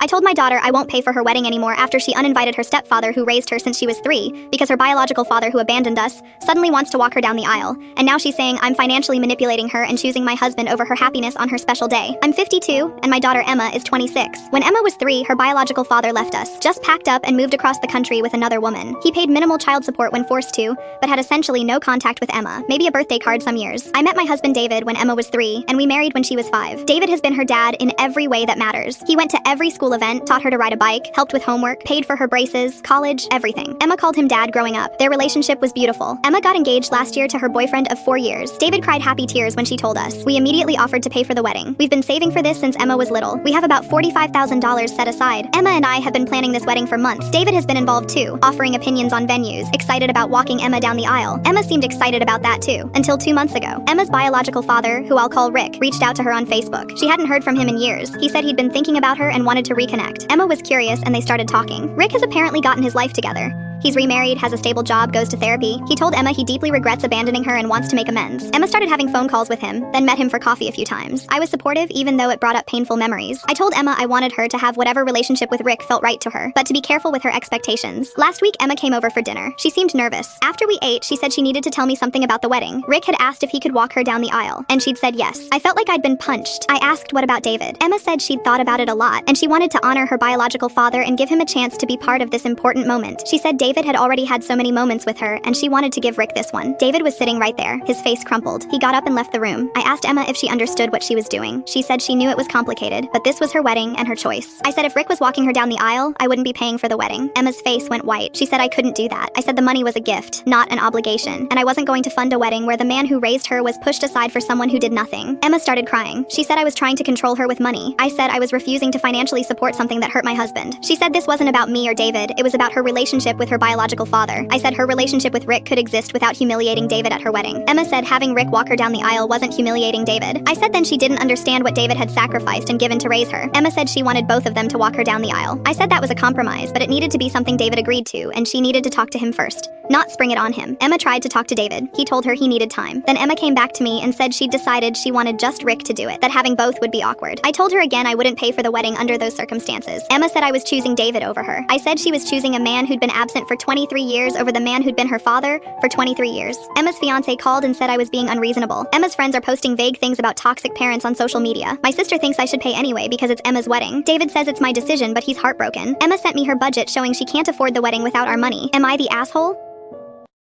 I told my daughter I won't pay for her wedding anymore after she uninvited her stepfather who raised her since she was 3, because her biological father who abandoned us suddenly wants to walk her down the aisle, and now she's saying I'm financially manipulating her and choosing my husband over her happiness on her special day. I'm 52, and my daughter Emma is 26. When Emma was 3, her biological father left us, just packed up and moved across the country with another woman. He paid minimal child support when forced to, but had essentially no contact with Emma, maybe a birthday card some years. I met my husband David when Emma was 3, and we married when she was 5. David has been her dad in every way that matters. He went to every school event, taught her to ride a bike, helped with homework, paid for her braces, college, everything. Emma called him dad growing up. Their relationship was beautiful. Emma got engaged last year to her boyfriend of 4 years. David cried happy tears when she told us. We immediately offered to pay for the wedding. We've been saving for this since Emma was little. We have about $45,000 set aside. Emma and I have been planning this wedding for months. David has been involved too, offering opinions on venues, excited about walking Emma down the aisle. Emma seemed excited about that too, until 2 months ago. Emma's biological father, who I'll call Rick, reached out to her on Facebook. She hadn't heard from him in years. He said he'd been thinking about her and wanted to reconnect. Emma was curious and they started talking. Rick has apparently gotten his life together. He's remarried, has a stable job, goes to therapy. He told Emma he deeply regrets abandoning her and wants to make amends. Emma started having phone calls with him, then met him for coffee a few times. I was supportive even though it brought up painful memories. I told Emma I wanted her to have whatever relationship with Rick felt right to her, but to be careful with her expectations. Last week, Emma came over for dinner. She seemed nervous. After we ate, she said she needed to tell me something about the wedding. Rick had asked if he could walk her down the aisle, and she'd said yes. I felt like I'd been punched. I asked what about David. Emma said she'd thought about it a lot, and she wanted to honor her biological father and give him a chance to be part of this important moment. She said David had already had so many moments with her, and she wanted to give Rick this one. David was sitting right there, his face crumpled. He got up and left the room. I asked Emma if she understood what she was doing. She said she knew it was complicated, but this was her wedding and her choice. I said if Rick was walking her down the aisle, I wouldn't be paying for the wedding. Emma's face went white. She said I couldn't do that. I said the money was a gift, not an obligation, and I wasn't going to fund a wedding where the man who raised her was pushed aside for someone who did nothing. Emma started crying. She said I was trying to control her with money. I said I was refusing to financially support something that hurt my husband. She said this wasn't about me or David, it was about her relationship with her biological father. I said her relationship with Rick could exist without humiliating David at her wedding. Emma said having Rick walk her down the aisle wasn't humiliating David. I said then she didn't understand what David had sacrificed and given to raise her. Emma said she wanted both of them to walk her down the aisle. I said that was a compromise, but it needed to be something David agreed to, and she needed to talk to him first, not spring it on him. Emma tried to talk to David. He told her he needed time. Then Emma came back to me and said she'd decided she wanted just Rick to do it, that having both would be awkward. I told her again I wouldn't pay for the wedding under those circumstances. Emma said I was choosing David over her. I said she was choosing a man who'd been absent for 23 years over the man who'd been her father for 23 years. Emma's fiance called and said I was being unreasonable. Emma's friends are posting vague things about toxic parents on social media. My sister thinks I should pay anyway because it's Emma's wedding. David says it's my decision, but he's heartbroken. Emma sent me her budget showing she can't afford the wedding without our money. Am I the asshole?